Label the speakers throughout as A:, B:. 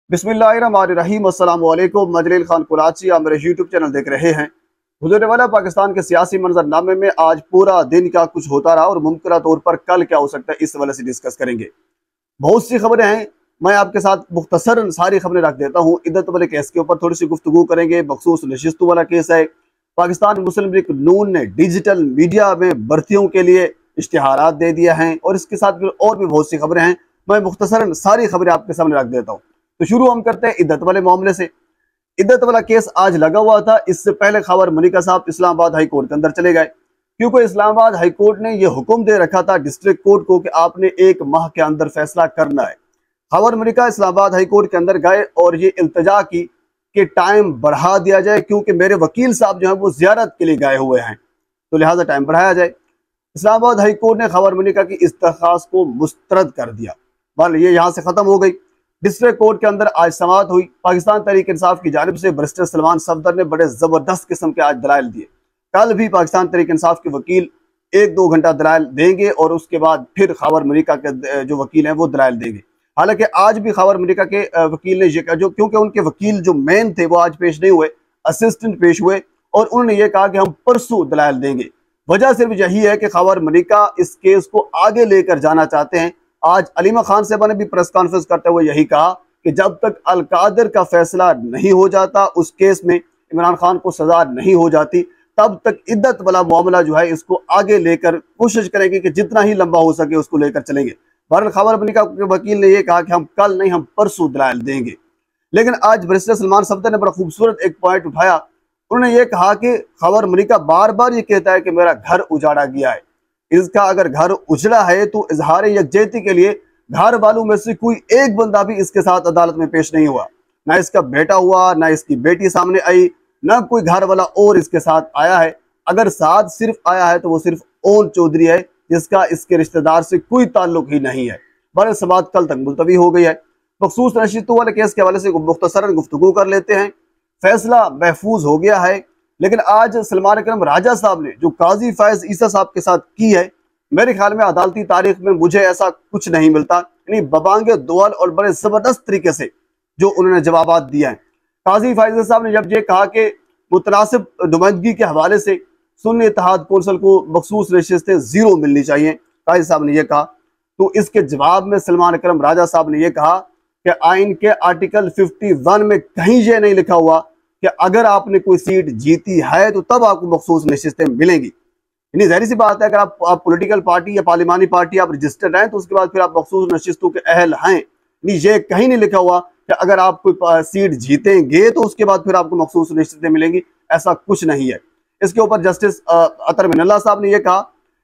A: बिस्मिल्लाहिर्रहमानिर्रहीम। अस्सलाम वालेकुम। मजलिल खान कुराची, आप मेरे यूट्यूब चैनल देख रहे हैं। गुज़रने वाला पाकिस्तान के सियासी मंजरनामे में आज पूरा दिन क्या कुछ होता रहा और मुमकिन तौर पर कल क्या हो सकता है, इस हवाले से डिस्कस करेंगे। बहुत सी खबरें हैं, मैं आपके साथ मुख्तसरन सारी खबरें रख देता हूँ। इद्दत वाले केस के ऊपर थोड़ी सी गुफ्तगू करेंगे। बखसूस नशिस्तों वाला केस है। पाकिस्तान मुस्लिम लीग नून ने डिजिटल मीडिया में भर्तियों के लिए इश्तिहारात दे दिया है और इसके साथ फिर और भी बहुत सी खबरें हैं। मैं मुख्तसरन सारी खबरें आपके सामने रख देता हूँ। तो शुरू हम करते हैं इद्दत वाले मामले से। इद्दत वाला केस आज लगा हुआ था। इससे पहले खबर मलिका साहब इस्लामाबाद हाई कोर्ट के अंदर चले गए, क्योंकि इस्लामाबाद हाई कोर्ट ने यह हुक्म दे रखा था डिस्ट्रिक्ट कोर्ट को कि आपने 1 माह के अंदर फैसला करना है। खबर मलिका इस्लामाबाद हाई कोर्ट के अंदर गए और ये इल्तिजा की कि टाइम बढ़ा दिया जाए, क्योंकि मेरे वकील साहब जो है वो जियारत के लिए गए हुए हैं, तो लिहाजा टाइम बढ़ाया जाए। इस्लामाबाद हाई कोर्ट ने खबर मलिका की इस दरख्वास्त को मुस्तरद कर दिया। बल ये यहाँ से खत्म हो गई। डिस्ट्रिक्ट कोर्ट के अंदर आज समाअत हुई। पाकिस्तान तहरीक इंसाफ की जानिब से बैरिस्टर सलमान सफदर ने बड़े जबरदस्त किस्म के आज दलाइल दिए। कल भी पाकिस्तान तहरीक इंसाफ के वकील 1-2 घंटा दलाइल देंगे और उसके बाद फिर खबर मलिका के जो वकील हैं वो दलाइल देंगे। हालांकि आज भी खबर मलिका के वकील ने यह कहा, जो क्योंकि उनके वकील जो मेन थे वो आज पेश नहीं हुए, असिस्टेंट पेश हुए, और उन्होंने ये कहा कि हम परसों दलाइल देंगे। वजह सिर्फ यही है कि खबर मलिका इस केस को आगे लेकर जाना चाहते हैं। आज अलीमा खान साहबा ने भी प्रेस कॉन्फ्रेंस करते हुए यही कहा कि जब तक अल कादिर का फैसला नहीं हो जाता, उस केस में इमरान खान को सजा नहीं हो जाती, तब तक इद्दत वाला मामला जो है इसको आगे लेकर कोशिश करेंगे कि जितना ही लंबा हो सके उसको लेकर चलेंगे। बहरहाल खबर मलिका के वकील ने यह कहा कि हम कल नहीं, हम परसों दलाइल देंगे। लेकिन आज बैरिस्टर सलमान सफदर ने बड़ा खूबसूरत एक पॉइंट उठाया। उन्होंने ये कहा कि खबर मलिका बार बार ये कहता है कि मेरा घर उजाड़ा गया है। इसका अगर घर उजड़ा है तो इजहार यकजहती के लिए घर वालों में से कोई एक बंदा भी इसके साथ अदालत में पेश नहीं हुआ। ना इसका बेटा हुआ, ना इसकी बेटी सामने आई, ना कोई घर वाला और इसके साथ आया है। अगर साथ सिर्फ आया है तो वो सिर्फ ओन चौधरी है, जिसका इसके रिश्तेदार से कोई ताल्लुक ही नहीं है। बहरहाल समाअत कल तक मुलतवी हो गई है। बखसूस नशिस्तों वाले केस के हवाले से मुख्तसरन गुफ्तगू कर लेते हैं। फैसला महफूज हो गया है, लेकिन आज सलमान अकरम राजा साहब ने जो काजी फैज ईसा साहब के साथ की है, मेरे ख्याल में अदालती तारीख में मुझे ऐसा कुछ नहीं मिलता। यानी बबांगे दुआल और बड़े जबरदस्त तरीके से जो उन्होंने जवाबात दिया है। काजी फैज साहब ने जब ये कहा कि मुतनासिब नुमाइंदगी के हवाले से सुन्नी इत्तेहाद कौंसिल को बखसूस नशिस्तें 0 मिलनी चाहिए, काजी साहब ने यह कहा, तो इसके जवाब में सलमान अकरम राजा साहब ने यह कहा कि आइन के आर्टिकल 51 में कहीं ये नहीं लिखा हुआ कि अगर आपने कोई सीट जीती है तो तब आपको मखसूस नशिस्तें मिलेंगी। यानी जाहिर सी बात है, अगर आप पॉलिटिकल पार्टी या पार्लिमानी पार्टी आप रजिस्टर्ड हैं तो उसके बाद फिर आप मखसूस नशिस्तों के अहल हैं। यानी ये कहीं नहीं लिखा हुआ कि अगर आप कोई सीट जीतेंगे तो उसके बाद फिर आपको मखसूस नशिस्तें मिलेंगी, ऐसा कुछ नहीं है। इसके ऊपर जस्टिस अतर मिनल्ला साहब ने यह कहा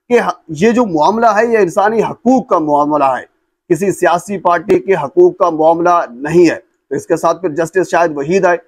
A: कि ये जो मामला है ये इंसानी हकूक का मामला है, किसी सियासी पार्टी के हकूक का मामला नहीं है। तो इसके साथ फिर जस्टिस शाहिद वहीद आए,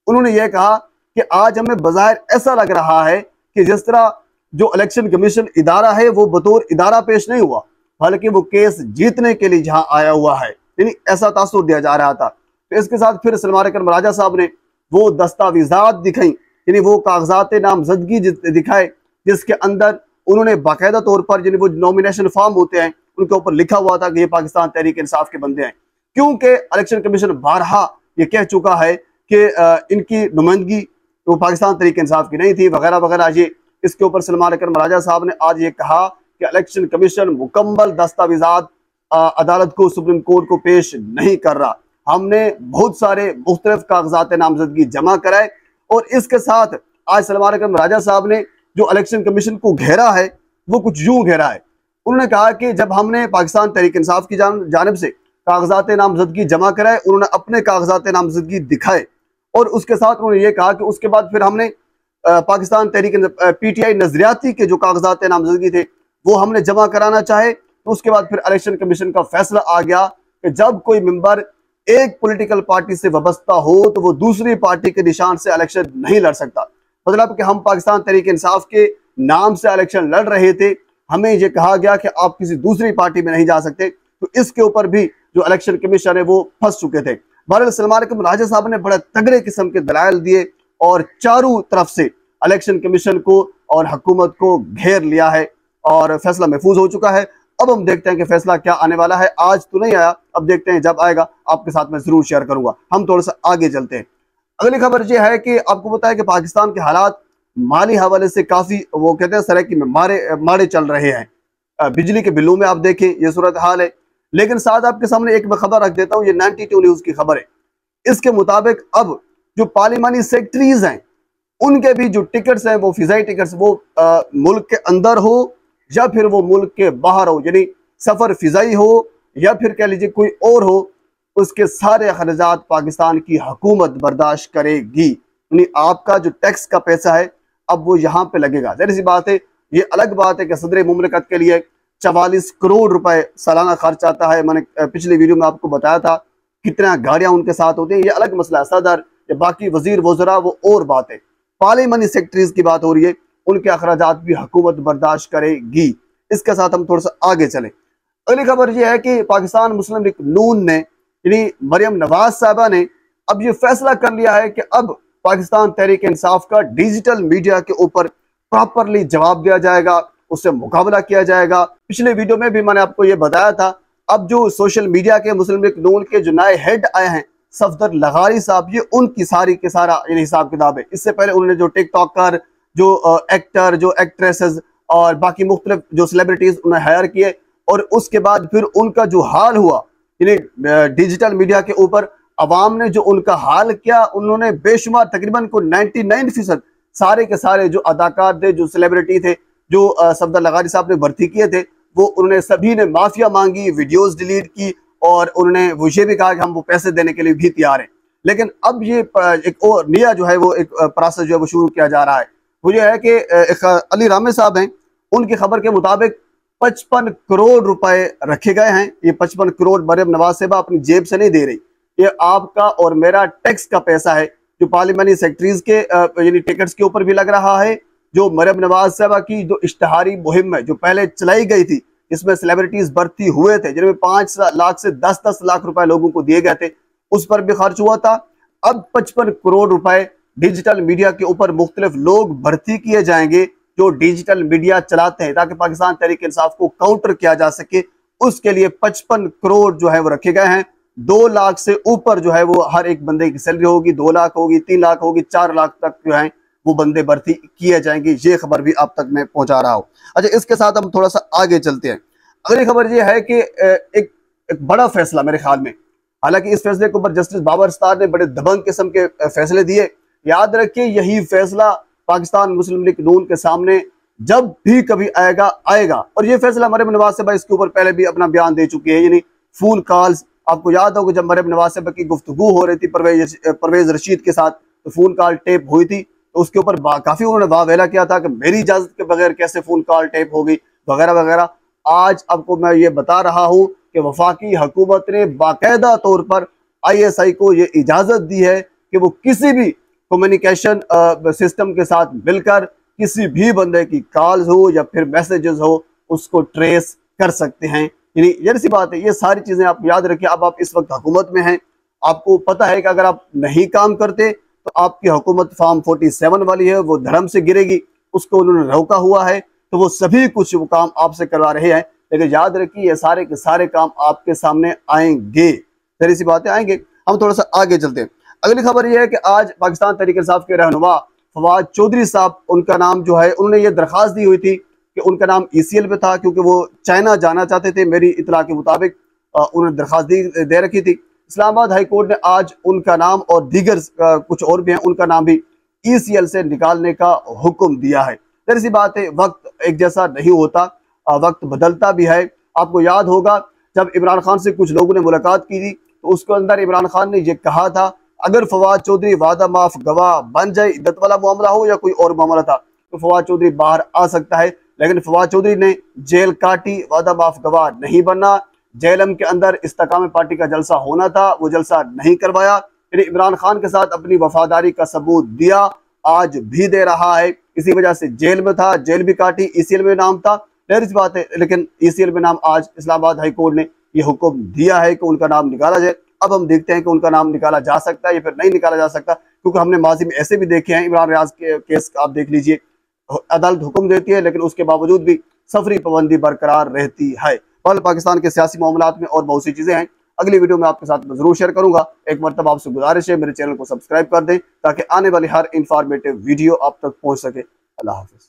A: उन्होंने यह कहा कि आज हमें बज़ाहिर ऐसा लग रहा है कि जिस तरह जो इलेक्शन कमीशन इदारा है वो बतौर इदारा पेश नहीं हुआ, हालांकि वो केस जीतने के लिए जहां आया हुआ है, यानी ऐसा तासुर दिया जा रहा था। तो इसके साथ फिर सलमान अकरम राजा साहब ने वो दस्तावेजात दिखाई, यानी वो कागजात नामजदगी दिखाए, जिसके अंदर उन्होंने बाकायदा तौर पर यानी वो नॉमिनेशन फॉर्म होते हैं उनके ऊपर लिखा हुआ था कि ये पाकिस्तान तहरीक इंसाफ के बंदे हैं। क्योंकि इलेक्शन कमीशन बारहा ये कह चुका है कि इनकी नुमाइंदगी तो पाकिस्तान तहरीक इंसाफ की नहीं थी, वगैरह वगैरह। ये इसके ऊपर सलमान अकरम राजा साहब ने आज ये कहा कि इलेक्शन कमीशन मुकम्मल दस्तावेजात अदालत को, सुप्रीम कोर्ट को पेश नहीं कर रहा। हमने बहुत सारे मुख्तलिफ कागजात नामजदगी जमा कराए और इसके साथ आज सलमान अकरम राजा साहब ने जो इलेक्शन कमीशन को घेरा है वो कुछ यूं घेरा है। उन्होंने कहा कि जब हमने पाकिस्तान तहरीक इंसाफ की जानिब से कागजात नामजदगी जमा कराए, उन्होंने अपने कागजात नामजदगी दिखाए और उसके साथ उन्होंने ये कहा कि उसके बाद फिर हमने पाकिस्तान तहरीक PTI नजरियाती के जो कागजात नामजदगी थे वो हमने जमा कराना चाहे, तो उसके बाद फिर इलेक्शन कमीशन का फैसला आ गया कि जब कोई मेंबर एक पॉलिटिकल पार्टी से वाबस्ता हो तो वो दूसरी पार्टी के निशान से इलेक्शन नहीं लड़ सकता। मतलब कि हम पाकिस्तान तहरीक इंसाफ के नाम से इलेक्शन लड़ रहे थे, हमें यह कहा गया कि आप किसी दूसरी पार्टी में नहीं जा सकते, तो इसके ऊपर भी जो इलेक्शन कमीशन है वो फंस चुके थे। बहरहाल सलमान अकरम राजा साहब ने बड़े तगड़े किस्म के दलाइल दिए और चारों तरफ से इलेक्शन कमीशन को और हुकूमत को घेर लिया है और फैसला महफूज हो चुका है। अब हम देखते हैं कि फैसला क्या आने वाला है। आज तो नहीं आया, अब देखते हैं जब आएगा आपके साथ मैं जरूर शेयर करूंगा। हम थोड़ा सा आगे चलते हैं। अगली खबर यह है कि आपको पता है कि पाकिस्तान के हालात माली हवाले से काफी वो कहते हैं सराकी में मारे चल रहे हैं। बिजली के बिलों में आप देखें ये सूरत हाल है। लेकिन साथ आपके सामने एक मैं खबर रख देता हूँ, ये 92 न्यूज की खबर है। इसके मुताबिक अब जो पार्लिमानी सेक्रेटरीज हैं उनके भी जो टिकट्स हैं वो फिजाई टिकट्स, वो मुल्क के अंदर हो या फिर वो मुल्क के बाहर हो, यानी सफर फिजाई हो या फिर कह लीजिए कोई और हो, उसके सारे अखराजात पाकिस्तान की हुकूमत बर्दाश्त करेगी। यानी आपका जो टैक्स का पैसा है अब वो यहाँ पे लगेगा। जाहिर सी बात है, ये अलग बात है कि सदर मुमलिकत के लिए 44 करोड़ रुपए सालाना खर्च आता है। मैंने पिछले वीडियो में आपको बताया था कितना गाड़ियां उनके साथ होती हैं, ये अलग मसला है। सदर या बाकी वजीर वज़रा वो और बात है। पार्लियामेंट सेक्रेटरीज की बात हो रही है, उनके अखराजात भी हुकूमत बर्दाश्त करेगी। इसके साथ हम थोड़ा सा आगे चलें। अगली खबर यह है कि पाकिस्तान मुस्लिम लीग नून ने यानी मरियम नवाज साहबा ने अब ये फैसला कर लिया है कि अब पाकिस्तान तहरीक इंसाफ का डिजिटल मीडिया के ऊपर प्रॉपरली जवाब दिया जाएगा, उससे मुकाबला किया जाएगा। पिछले वीडियो में भी मैंने आपको ये बताया था, अब जो सोशल मीडिया के मुस्लिम लीग नून के जो नए हेड आए हैं सफदर लगारी साहब, ये उनकी सारी के सारा यानी हिसाब किताब है। इससे पहले उन्होंने जो टिकटॉकर, जो एक्टर, जो एक्ट्रेसेस और बाकी मुख्तलिफ जो सेलिब्रिटीज उन्हें हायर किए, और उसके बाद फिर उनका जो हाल हुआ यानी डिजिटल मीडिया के ऊपर अवाम ने जो उनका हाल किया, उन्होंने बेशुमार तकरीबन को 99% सारे के सारे जो अदाकार थे, जो सेलिब्रिटी थे, जो सफदर लगारी साहब ने भर्ती किए थे, वो उन्होंने सभी ने माफिया मांगी, वीडियोस डिलीट की, और उन्होंने वो ये भी कहा कि हम वो पैसे देने के लिए भी तैयार हैं। लेकिन अब ये एक और नया जो है वो एक प्रोसेस जो है वो शुरू किया जा रहा है। वो ये है कि एक अली रामे साहब हैं, उनकी खबर के मुताबिक 55 करोड़ रुपए रखे गए हैं। ये 55 करोड़ मरियम नवाज साहबा अपनी जेब से नहीं दे रही, ये आपका और मेरा टैक्स का पैसा है जो पार्लियामेंट सेक्रेटरीज के यानी टिकट्स के ऊपर भी लग रहा है। जो मरियम नवाज साहबा की जो इश्तहारी मुहिम है जो पहले चलाई गई थी, इसमें सेलिब्रिटीज भर्ती हुए थे, जिनमें 5 लाख से 10-10 लाख रुपए लोगों को दिए गए थे, उस पर भी खर्च हुआ था। अब 55 करोड़ रुपए डिजिटल मीडिया के ऊपर मुख्तलिफ लोग भर्ती किए जाएंगे जो डिजिटल मीडिया चलाते हैं, ताकि पाकिस्तान तहरीक इंसाफ को काउंटर किया जा सके। उसके लिए 55 करोड़ जो है वो रखे गए हैं। 2 लाख से ऊपर जो है वो हर एक बंदे की सैलरी होगी, 2 लाख होगी, 3 लाख होगी, 4 लाख तक जो है वो बंदे भर्ती किए जाएंगे। ये खबर भी आप तक मैं पहुंचा रहा हूं। अच्छा, इसके साथ हम थोड़ा सा आगे चलते हैं। अगली खबर ये है कि एक बड़ा फैसला मेरे ख्याल में, हालांकि इस फैसले के ऊपर जस्टिस बाबर स्टार ने बड़े दबंग किस्म के फैसले दिए। याद रखिए, यही फैसला पाकिस्तान मुस्लिम लीग नून के सामने जब भी कभी आएगा। और ये फैसला मरियम नवाज साहबा इसके ऊपर पहले भी अपना बयान दे चुकी है। यानी फोन कॉल्स, आपको याद होगा जब मरियम नवाज साहबा की गुफ्तगू हो रही थी परवेज रशीद के साथ, तो फोन कॉल टेप हुई थी, तो उसके ऊपर काफी उन्होंने वावेला किया था कि मेरी इजाजत के बगैर कैसे फोन कॉल टेप होगी वगैरह वगैरह। आज आपको मैं ये बता रहा हूं कि वफाकी हुकूमत ने बाकायदा तौर पर ISI को ये इजाजत दी है कि वो किसी भी कम्युनिकेशन सिस्टम के साथ मिलकर किसी भी बंदे की कॉल्स हो या फिर मैसेजेस हो उसको ट्रेस कर सकते हैं। यानी ये सी बात है, ये सारी चीजें आप याद रखिए। अब आप इस वक्त हुकूमत में हैं, आपको पता है कि अगर आप नहीं काम करते तो आपकी हुकूमत फॉर्म 47 वाली है वो धर्म से गिरेगी, उसको उन्होंने रोका हुआ है, तो वो सभी कुछ वो काम आपसे करवा रहे हैं। लेकिन याद रखिए, ये सारे के सारे काम आपके सामने आएंगे, जरी सी बातें आएंगे। हम थोड़ा सा आगे चलते हैं। अगली खबर यह है कि आज पाकिस्तान तहरीक इंसाफ के रहनुमा फवाद चौधरी साहब, उनका नाम जो है, उन्होंने ये दरख्वास्त दी हुई थी कि उनका नाम ECL पे था क्योंकि वो चाइना जाना चाहते थे। मेरी इतला के मुताबिक उन्होंने दरख्वास्त दे रखी थी। इस्लामाबाद हाई कोर्ट ने आज उनका नाम और दीगर कुछ और भी हैं, उनका नाम भी ECL से निकालने का हुक्म दिया है। जरी सी बात है, वक्त एक जैसा नहीं होता, वक्त बदलता भी है। आपको याद होगा जब इमरान खान से कुछ लोगों ने मुलाकात की थी, तो उसके अंदर इमरान खान ने यह कहा था अगर फवाद चौधरी वादा माफ गवाह बन जाए, इद्दत वाला मामला हो या कोई और मामला था, तो फवाद चौधरी बाहर आ सकता है। लेकिन फवाद चौधरी ने जेल काटी, वादा माफ गवाह नहीं बनना। JLM के अंदर इस्तेकाम पार्टी का जलसा होना था, वो जलसा नहीं करवाया। फिर इमरान खान के साथ अपनी वफादारी का सबूत दिया, आज भी दे रहा है। इसी वजह से जेल में था, जेल भी काटी, ECL में नाम था, जाहिर सी बात है। लेकिन ECL में नाम आज इस्लामाबाद हाई कोर्ट ने यह हुक्म दिया है कि उनका नाम निकाला जाए। अब हम देखते हैं कि उनका नाम निकाला जा सकता है या फिर नहीं निकाला जा सकता, क्योंकि हमने माजी में ऐसे भी देखे हैं। इमरान रियाज के केस आप देख लीजिए, अदालत हुक्म देती है लेकिन उसके बावजूद भी सफरी पाबंदी बरकरार रहती है। कल पाकिस्तान के सियासी मामलात में और बहुत सी चीजें हैं, अगली वीडियो में आपके साथ जरूर शेयर करूंगा। एक मरतबा आपसे गुजारिश है मेरे चैनल को सब्सक्राइब कर दें ताकि आने वाली हर इंफॉर्मेटिव वीडियो आप तक पहुंच सके। अल्लाह हाफिज।